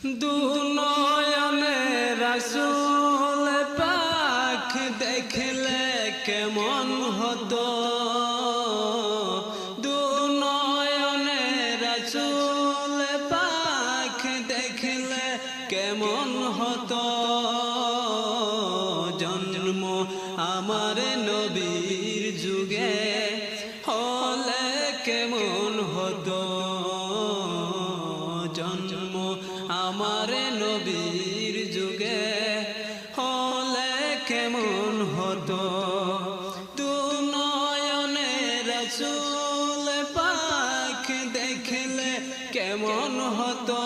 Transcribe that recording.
দু নয়নে রাসূল পাক দেখলে কেমন হতো, দু নয়নে রাসূল পাক দেখলে কেমন হতো। জন্ম আমার নবীর যুগে হলে কেমন হতো, জন্ম আমার নবীর যুগে হলে কেমন হতো। দু নয়নে রাসূল পাক দেখলে কেমন হতো,